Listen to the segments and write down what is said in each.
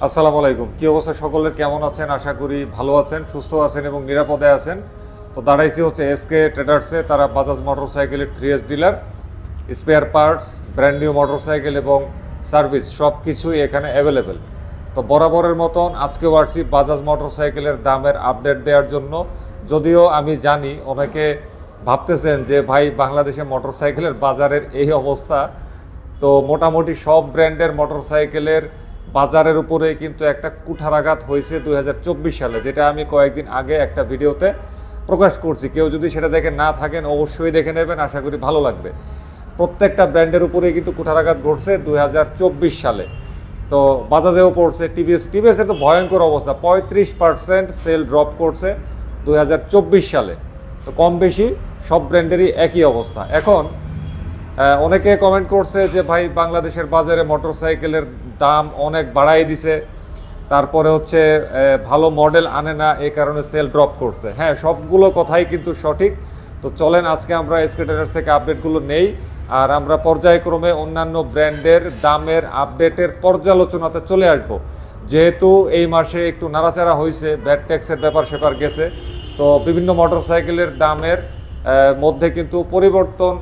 আসসালামু আলাইকুম। কি অবস্থা সকলের, কেমন আছেন? আশা করি ভালো আছেন, সুস্থ আছেন এবং নিরাপদে আছেন। তো দাঁড়াইছি হচ্ছে এসকে ট্রেডার্সে। তারা বাজাজ মোটরসাইকেলের 3S dealer, spare parts, brand new motorcycle এবং সার্ভিস সব কিছুই এখানে অ্যাভেলেবেল। তো বরাবরের মতন আজকেও আসছি বাজাজ মোটরসাইকেলের দামের আপডেট দেওয়ার জন্য। যদিও আমি জানি অনেকে ভাবতেছেন যে ভাই বাংলাদেশে মোটরসাইকেলের বাজারের এই অবস্থা, তো মোটামুটি সব ব্র্যান্ডের মোটরসাইকেলের বাজারের উপরে কিন্তু একটা কুঠারাঘাত হয়েছে 2024 সালে, যেটা আমি কয়েকদিন আগে একটা ভিডিওতে প্রকাশ করছি। কেউ যদি সেটা দেখে না থাকেন অবশ্যই দেখে নেবেন, আশা করি ভালো লাগবে। প্রত্যেকটা ব্র্যান্ডের উপরেই কিন্তু কুঠারাঘাত ঘটছে 2024 সালে। তো বাজাজেও পড়ছে, টিভিএসে তো ভয়ঙ্কর অবস্থা, 35% সেল ড্রপ করছে 2024 সালে। তো কম বেশি সব ব্র্যান্ডেরই একই অবস্থা। এখন অনেকে কমেন্ট করছে যে ভাই বাংলাদেশের বাজারে মোটরসাইকেলের দাম অনেক বাড়াই দিছে, তারপরে হচ্ছে ভালো মডেল আনে না, এই কারণে সেল ড্রপ করছে। হ্যাঁ, সবগুলো কথাই কিন্তু সঠিক। তো চলেন আজকে আমরা এসকে ট্রেডার্স থেকে আপডেটগুলো নেই, আর আমরা পর্যায়ক্রমে অন্যান্য ব্র্যান্ডের দামের আপডেটের পর্যালোচনাতে চলে আসব। যেহেতু এই মাসে একটু নাড়াচাড়া হয়েছে, ব্যাড ট্যাক্সের ব্যাপার স্যাপার গেছে, তো বিভিন্ন মোটরসাইকেলের দামের মধ্যে কিন্তু পরিবর্তন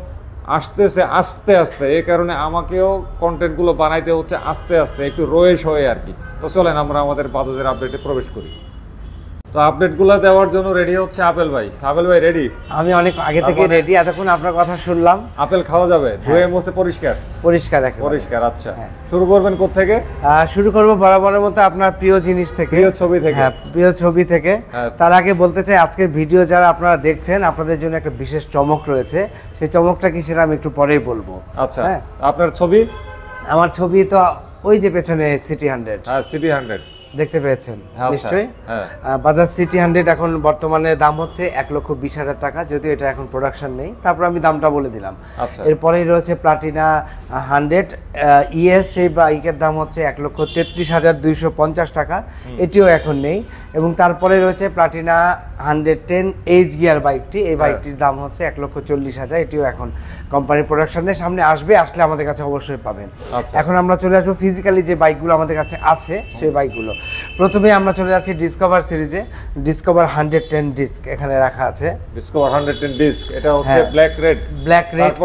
আসতেছে আস্তে আস্তে। এই কারণে আমাকেও কন্টেন্টগুলো বানাইতে হচ্ছে আস্তে আস্তে, একটু রয়েস হয়ে আর কি। তো চলেন আমরা আমাদের বাজাজের আপডেটে প্রবেশ করি। তো আপডেটগুলো দেওয়ার জন্য রেডি হচ্ছে আপেল ভাই। আপেল ভাই রেডি? আমি অনেক আগে থেকে রেডি, এতক্ষণ আপনার কথা শুনলাম। আপেল খাওয়া যাবে? ধুয়ে মুছে পরিষ্কার পরিষ্কার একেবারে। পরিষ্কার। আচ্ছা, শুরু করবেন কোত্থেকে? শুরু করব বরাবরের মতো আপনার প্রিয় জিনিস থেকে, প্রিয় ছবি থেকে। হ্যাঁ, প্রিয় ছবি থেকে। তার আগে বলতে চাই আজকের ভিডিও যারা আপনারা দেখছেন আপনাদের জন্য একটা বিশেষ চমক রয়েছে। সেই চমকটা কি সেটা আমি একটু পরেই বলবো। আচ্ছা, আপনার ছবি? আমার ছবি তো ওই যে পেছনে সিটি 100। হ্যাঁ, সিটি 100 দেখতে পেয়েছেন নিশ্চয়ই। হ্যাঁ, বাজাজ সিটি 100 এখন বর্তমানে দাম হচ্ছে 1,20,000 টাকা, যদিও এটা এখন প্রোডাকশন নেই, তারপর আমি দামটা বলে দিলাম। আচ্ছা, এরপরেই রয়েছে প্লাটিনা 100 ইএস, সেই বাইকের দাম হচ্ছে 1,33,250 টাকা, এটিও এখন নেই। এবং তারপরে রয়েছে প্লাটিনা 110 এইচ গিয়ার বাইকটি, এই বাইকটির দাম হচ্ছে 1,40,000, এটিও এখন কোম্পানির প্রোডাকশনের সামনে আসবে, আসলে আমাদের কাছে অবশ্যই পাবেন। এখন আমরা চলে আসবো ফিজিক্যালি যে বাইকগুলো আমাদের কাছে আছে সেই বাইকগুলো। প্রথমে আমরা চলে যাচ্ছি ডিসকভার সিরিজে। ডিসকভার 110 ডিস্ক এখানে রাখা আছে। ডিসকভার 110 ডিস্ক, এটা হচ্ছে ব্ল্যাক রেড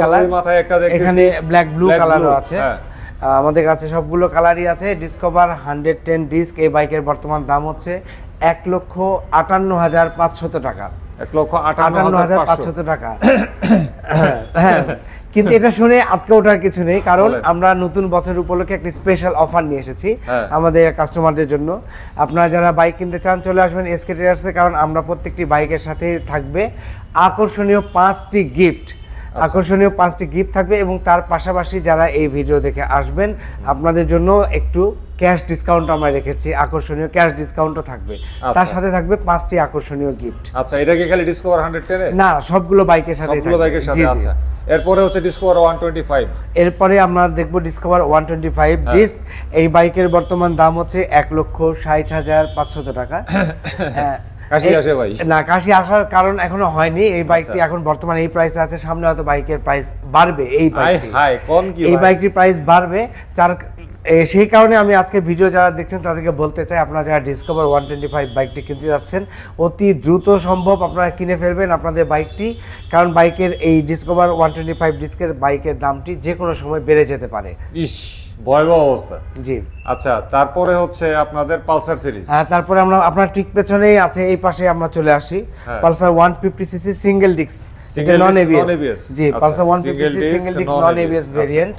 কালার, মাথায় একটা দেখতেছি এখানে ব্ল্যাক ব্লু কালারও আছে। আমাদের কাছে সবগুলো কালারই আছে। ডিসকভার 110 ডিস্ক, এই বাইকের বর্তমান দাম হচ্ছে 1,58,500 টাকা। 1,58,500 টাকা। হ্যাঁ, কিন্তু এটা শুনে আটকে ওঠার কিছু নেই, কারণ আমরা নতুন বছর উপলক্ষে একটি স্পেশাল অফার নিয়ে এসেছি আমাদের কাস্টমারদের জন্য। আপনারা যারা বাইক কিনতে চান চলে আসবেন এসকে ট্রেডার্সে, কারণ আমরা প্রত্যেকটি বাইকের সাথে থাকবে আকর্ষণীয় 5টি গিফট। আকর্ষণীয় 5টি গিফট থাকবে, এবং তার পাশাপাশি যারা এই ভিডিও দেখে আসবেন আপনাদের জন্য একটু ক্যাশ ডিসকাউন্ট আমরা রেখেছি, আকর্ষণীয় ক্যাশ ডিসকাউন্টও থাকবে। তার সাথে থাকবে 5টি আকর্ষণীয় গিফট। আচ্ছা, এটা কি খালি ডিসকভার 110 এ? না, সবগুলো বাইকের সাথে। সবগুলো বাইকের সাথে। আচ্ছা, এরপরে হচ্ছে ডিসকভার 125। এরপরে আমরা দেখব ডিসকভার 125 ডিস্ক। এই বাইকের বর্তমান দাম হচ্ছে 1,60,500 টাকা। কাশি আসে ভাই? না, কাশি আসার কারণ এখনো হয়নি। এই বাইকটি এখন বর্তমানে এই প্রাইসে আছে, সামনে হয়তো বাইকের প্রাইস বাড়বে। এই বাইকটির প্রাইস বাড়বে, সেই কারণে আমি আজকে ভিডিও যারা দেখছেন তাদেরকে বলতে চাই, আপনারা যারা ডিসকভার 125 বাইকটি কিনতে যাচ্ছেন অতি দ্রুত সম্ভব আপনারা কিনে ফেলবেন আপনাদের বাইকটি, কারণ বাইকের এই ডিসকভার 125 ডিস্কের বাইকের দামটি যে কোনো সময় বেড়ে যেতে পারে। ভয়াবহ অবস্থা। জি। আচ্ছা, তারপরে হচ্ছে আপনাদের পালসার সিরিজ। হ্যাঁ, তারপরে আমরা আপনার ঠিক পেছনেই আছে, এই পাশে আমরা চলে আসি পালসার 150 সিসি সিঙ্গেল ডিস্ক, এটা নন এবিএস। জি, Pulsar 150 single disc non ABS variant.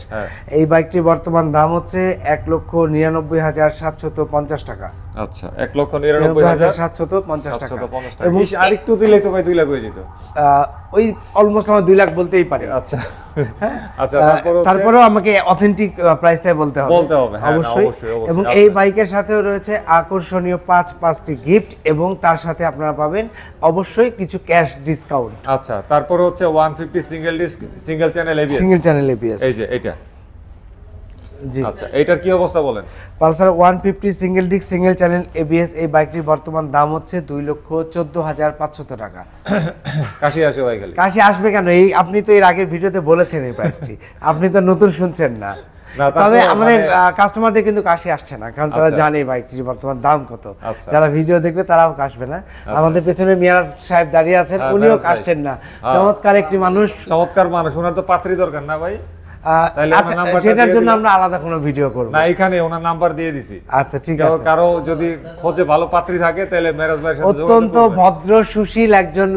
এই বাইকটির বর্তমান দাম হচ্ছে 1,99,750 টাকা। আচ্ছা, 1,99,750 টাকা। এবং আরেকটু দিলে তো ভাই 2 লাখ হয়ে যেত। ওই অলমোস্ট আমরা 2 লাখ বলতেই পারি। আচ্ছা আচ্ছা, তারপরেও আমাকে অথেন্টিক প্রাইসটাই বলতে হবে অবশ্যই। এবং এই বাইকের সাথেও রয়েছে আকর্ষণীয় 5টি গিফট, এবং তার সাথে আপনারা পাবেন অবশ্যই কিছু ক্যাশ ডিসকাউন্ট। আচ্ছা, তারপরে হচ্ছে 150 single disc single channel ABS. এই যে এটা। জি। আচ্ছা, এটার কি অবস্থা বলেন? Pulsar 150 single disc single channel ABS, এই বাইকটির বর্তমান দাম হচ্ছে 2,14,500 টাকা। কাশি আসে ভাই? খালি কাশি আসবে কেন? এই আপনি তো এর আগের ভিডিওতে বলেছেন এই প্রাইসটি, আপনি তো নতুন শুনছেন না। না, তবে তারপর আমাদের মানে- কাস্টমারদের কিন্তু কাশি আসছে না, কারণ তারা আচ্ছা। জানে বাইকটির বর্তমান দাম কত। আচ্ছা। যারা ভিডিও দেখবে তারাও কাশবে না। আমাদের পেছনে মিরাজ সাহেব দাঁড়িয়ে আছেন, হ্যাঁ, উনিও মিরাজ ভাই। কাশছেন না। হ্যাঁ। চমৎকার একটি মানুষ। চমৎকার মানুষ, ওনার তো পাত্রী দরকার না ভাই? তাহলে আচ্ছা, ওনার নাম্বারটা সেটার দিয়ে জন্য দিলাম। আমরা আলাদা কোনো ভিডিও করব না, এখানে ওনার নাম্বার দিয়ে দিছি। আচ্ছা, ঠিক আছে। কারো যদি খোঁজে ভালো পাত্রী থাকে তাহলে মেরাজ ভাইয়ের সাথে যোগাযোগ অত্যন্ত করবেন। ভদ্র সুশীল একজন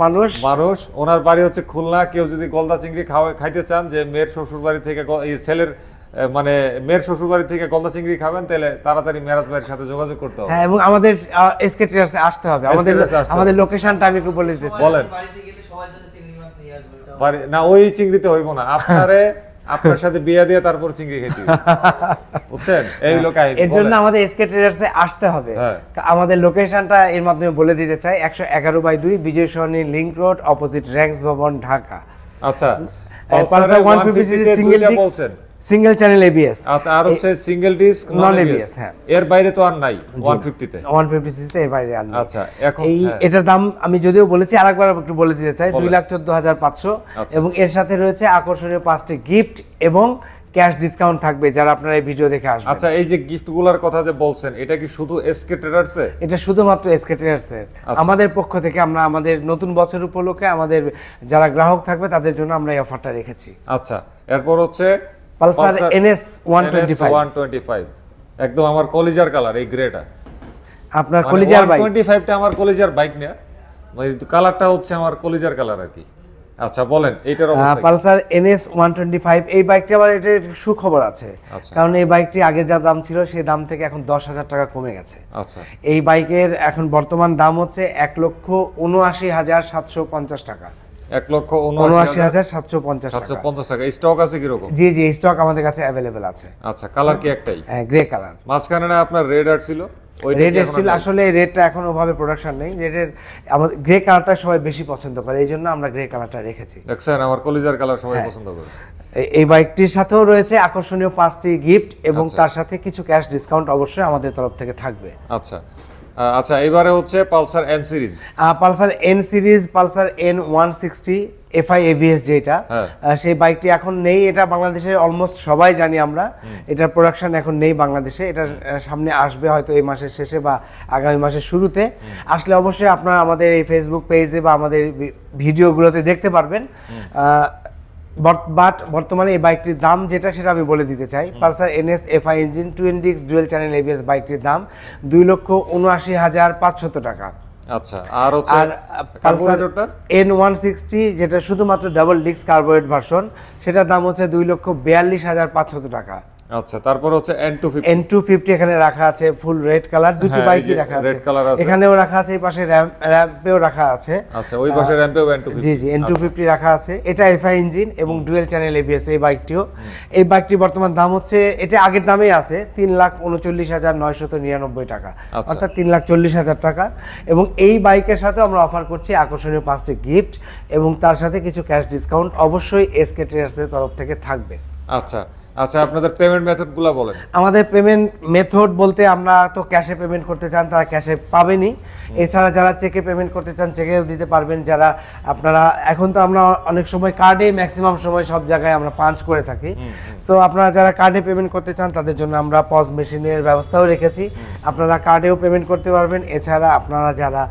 মানুষ। মানুষ, ওনার বাড়ি হচ্ছে খুলনা। কেউ যদি গলদা চিংড়ি খাইতে চান, যে মেয়ের শ্বশুর বাড়ি থেকে এই ছেলের মানে মেয়ের শ্বশুর বাড়ি থেকে গলদা চিংড়ি খাবেন, তাহলে তাড়াতাড়ি মেরাজ ভাইয়ের সাথে যোগাযোগ করতে হবে। হ্যাঁ, এবং আমাদের এসকে ট্রেডার্সে আসতে হবে। আমাদের SK ট্রেডার্সে আসতে আমাদের লোকেশনটা আমি একটু বলে দিতে চাই। বলেন। বাড়িতে গেলে সবার জন্য চিংড়ি মাছ নিয়ে আসবে, এটা বাড়ি না, ওই চিংড়িতে হইব না। আপনার সাথে বিয়ে দিয়ে তারপর চিংড়ি খেতে হবে। বুঝছেন, এই লোক এর জন্য আমাদের এসকে ট্রেডার্সে আসতে হবে। হ্যাঁ। আমাদের লোকেশনটা এর মাধ্যমে বলে দিতে চাই, 111/2 বিজয় সরণি লিংক রোড, অপোজিট র্যাঙ্কস ভবন, ঢাকা। আচ্ছা, পালসার 150 সিঙ্গেল ডিস্ক, বলছেন। Single channel ABS. আচ্ছা, আর হচ্ছে সিঙ্গেল ডিস্ক নন Non-ABS, এবিএস। হ্যাঁ। এর বাইরে তো আর নাই 150 তে। 150 সিসিতে এর বাইরে আর নেই। আচ্ছা, এখন এই হ্যাঁ। এটার দাম আমি যদিও বলেছি, আরেকবার একটু বলে দিতে চাই, বলেন। 2,14,500। আচ্ছা। এবং এর সাথে রয়েছে আকর্ষণীয় 5টি গিফট এবং ক্যাশ ডিসকাউন্ট থাকবে যারা আপনারা এই ভিডিও দেখে আসবেন। আচ্ছা, এই যে গিফটগুলোর কথা যে বলছেন, এটা কি শুধু এসকে ট্রেডার্সে? এটা শুধুমাত্র এসকে ট্রেডার্সের। আচ্ছা। আমাদের পক্ষ থেকে আমরা আমাদের নতুন বছর উপলক্ষে আমাদের যারা গ্রাহক থাকবে তাদের জন্য আমরা এই অফারটা রেখেছি। আচ্ছা, এরপর হচ্ছে পালসার NS 125 125, একদম আমার কলিজার কালার, এই গ্রেটা। আপনার কলিজার বাইক। 125 টা আমার কলিজার বাইক না, মানে কালারটা হচ্ছে আমার কলিজার কালার আর কি। আচ্ছা, বলেন এইটার অবস্থা কি? পালসার NS 125, এই বাইকটি আবার এটার সুখবর আছে। আচ্ছা। কারণ এই বাইকটি আগে যা দাম ছিল সেই দাম থেকে এখন 10,000 টাকা কমে গেছে। আচ্ছা, এই বাইকের এখন বর্তমান দাম হচ্ছে 1,79,750 টাকা। 1,79,750 750 টাকা। টাকা। স্টক আছে কিরকম? জি জি, স্টক আমাদের কাছে অ্যাভেলেবেল আছে। আচ্ছা, কালার কি একটাই? হ্যাঁ, গ্রে কালার। মাঝখানে না আপনার রেড আর ছিল, ওইটা রেড কি এখন এসেছিল, আর নাই? আসলে রেডটা এখন ওভাবে প্রোডাকশন নেই। রেডের আমাদের গ্রে কালারটা সবাই বেশি পছন্দ করে, এই জন্য আমরা গ্রে কালারটা রেখেছি। দেখছেন, আমার কলিজার কালার সবাই হ্যাঁ। পছন্দ করে। এই বাইকটির সাথেও রয়েছে আকর্ষণীয় 5টি গিফট এবং আচ্ছা। তার সাথে কিছু ক্যাশ ডিসকাউন্ট অবশ্যই আমাদের তরফ থেকে থাকবে। আচ্ছা, আচ্ছা, এবারে হচ্ছে Pulsar N series. Pulsar N series, Pulsar N160 FI ABS যেটা, হ্যাঁ। সেই বাইকটি এখন নেই। এটা বাংলাদেশের অলমোস্ট সবাই জানি আমরা, এটার প্রোডাকশন এখন নেই বাংলাদেশে। এটা সামনে আসবে হয়তো এই মাসের শেষে বা আগামী মাসের শুরুতে। আসলে অবশ্যই আপনারা আমাদের এই ফেসবুক পেজে বা আমাদের ভিডিওগুলোতে দেখতে পারবেন। বাট বর্তমানে এই বাইকটির দাম যেটা সেটা আমি বলে দিতে চাই। Pulsar NS FI engine twin disc dual channel ABS বাইকটির দাম 2,79,500 টাকা। আচ্ছা, আর হচ্ছে আর পালসার কার্বোরেটরটা N160 যেটা শুধুমাত্র ডাবল ডিস্ক কার্বোরেট ভার্সন, সেটার দাম হচ্ছে 2,42,500 টাকা। আচ্ছা, তারপর হচ্ছে N250। N250 এখানে রাখা আছে, ফুল রেড কালার, দুটো হ্যাঁ, এই বাইকই যে রাখা আছে। red color আছে। এখানেও রাখা আছে, এই পাশে র্যাম্পেও রাখা আছে। আচ্ছা, ওই পাশে র্যাম্পেও N250। জি জি, N250 রাখা আছে। এটা FI ইঞ্জিন এবং ডুয়েল চ্যানেল ABS এই বাইকটিও। এই বাইকটি বর্তমান দাম হচ্ছে, এটা আগের দামেই আছে, 3,39,999 টাকা, আচ্ছা। অর্থাৎ 3,40,000 টাকা। এবং এই বাইকের সাথে আমরা অফার করছি আকর্ষণীয় 5টি গিফট এবং তার সাথে কিছু ক্যাশ ডিসকাউন্ট অবশ্যই এসকে ট্রেডার্সের তরফ থেকে থাকবে। আচ্ছা, আচ্ছা, আপনাদের পেমেন্ট মেথডগুলো বলেন। আমাদের পেমেন্ট মেথড বলতে, আমরা তো ক্যাশে পেমেন্ট করতে চান তারা ক্যাশে পাবেনই, এছাড়া যারা চেকে পেমেন্ট করতে চান চেকেও দিতে পারবেন। যারা আপনারা, এখন তো আমরা অনেক সময় কার্ডে ম্যাক্সিমাম সময় সব জায়গায় আমরা পাঞ্চ করে থাকি, সো আপনারা যারা কার্ডে পেমেন্ট করতে চান তাদের জন্য আমরা পজ মেশিনের ব্যবস্থাও রেখেছি, আপনারা কার্ডেও পেমেন্ট করতে পারবেন। এছাড়া আপনারা যারা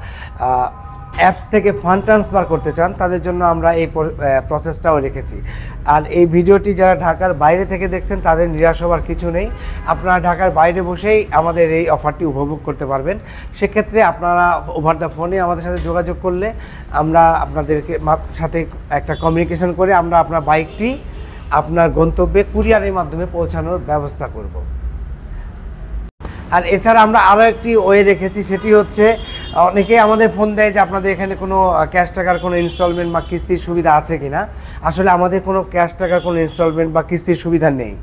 অ্যাপস থেকে ফান্ড ট্রান্সফার করতে চান তাদের জন্য আমরা এই প্রসেসটাও রেখেছি। আর এই ভিডিওটি যারা ঢাকার বাইরে থেকে দেখছেন তাদের নিরাশ হওয়ার কিছু নেই, আপনারা ঢাকার বাইরে বসেই আমাদের এই অফারটি উপভোগ করতে পারবেন। সেক্ষেত্রে আপনারা ওভার দ্য ফোনে আমাদের সাথে যোগাযোগ করলে আমরা আপনাদেরকে সাথে একটা কমিউনিকেশন করে আমরা আপনার বাইকটি আপনার গন্তব্যে কুরিয়ারের মাধ্যমে পৌঁছানোর ব্যবস্থা করব। আর এছাড়া আমরা আরও একটি ওয়ে রেখেছি, সেটি হচ্ছে অনেকেই আমাদের ফোন দেয় যে আপনাদের এখানে কোনো ক্যাশ টাকার কোনো ইনস্টলমেন্ট বা কিস্তির সুবিধা আছে কিনা। আসলে আমাদের কোনো ক্যাশ টাকার কোনো ইনস্টলমেন্ট বা কিস্তির সুবিধা নেই।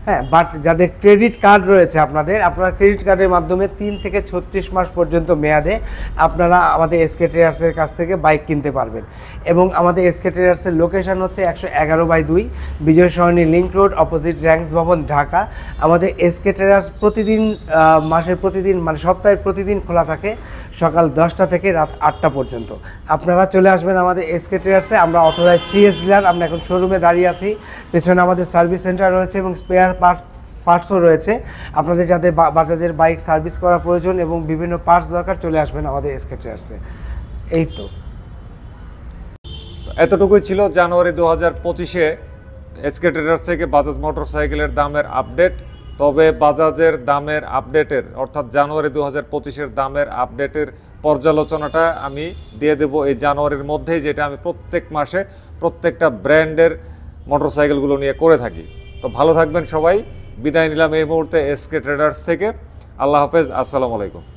হ্যাঁ, বাট যাদের ক্রেডিট কার্ড রয়েছে আপনার ক্রেডিট কার্ডের মাধ্যমে 3 থেকে 36 মাস পর্যন্ত মেয়াদে আপনারা আমাদের এসকে ট্রেডার্সের কাছ থেকে বাইক কিনতে পারবেন। এবং আমাদের এসকে ট্রেডার্সের লোকেশন হচ্ছে 111/2 বিজয় সরণি লিংক রোড, অপোজিট র্যাঙ্কস ভবন, ঢাকা। আমাদের এসকে ট্রেডার্স প্রতিদিন মাসের প্রতিদিন মানে সপ্তাহের প্রতিদিন খোলা থাকে সকাল 10টা থেকে রাত 8টা পর্যন্ত। আপনারা চলে আসবেন আমাদের এসকে ট্রেডার্সে। আমরা অথরাইজড TS ডিলার, আমরা এখন শোরুমে দাঁড়িয়ে আছি, পেছনে আমাদের সার্ভিস সেন্টার রয়েছে এবং স্পেয়ার পার্টসও রয়েছে। আপনাদের যাদের বাজাজের বাইক সার্ভিস করা প্রয়োজন এবং বিভিন্ন পার্টস দরকার, চলে আসবেন আমাদের এসকে ট্রেডার্সে। এই তো এতটুকুই ছিল জানুয়ারি 2025-এ এসকে ট্রেডার্স থেকে বাজাজ মোটরসাইকেলের দামের আপডেট। তবে বাজাজের দামের আপডেটের অর্থাৎ জানুয়ারি 2025-এর দামের আপডেটের পর্যালোচনাটা আমি দিয়ে দেব এই জানুয়ারির মধ্যেই, যেটা আমি প্রত্যেক মাসে প্রত্যেকটা ব্র্যান্ডের মোটরসাইকেলগুলো নিয়ে করে থাকি। তো ভালো থাকবেন সবাই, বিদায় নিলাম এই মুহূর্তে এসকে ট্রেডার্স থেকে। আল্লাহ হাফেজ, আসসালামু আলাইকুম।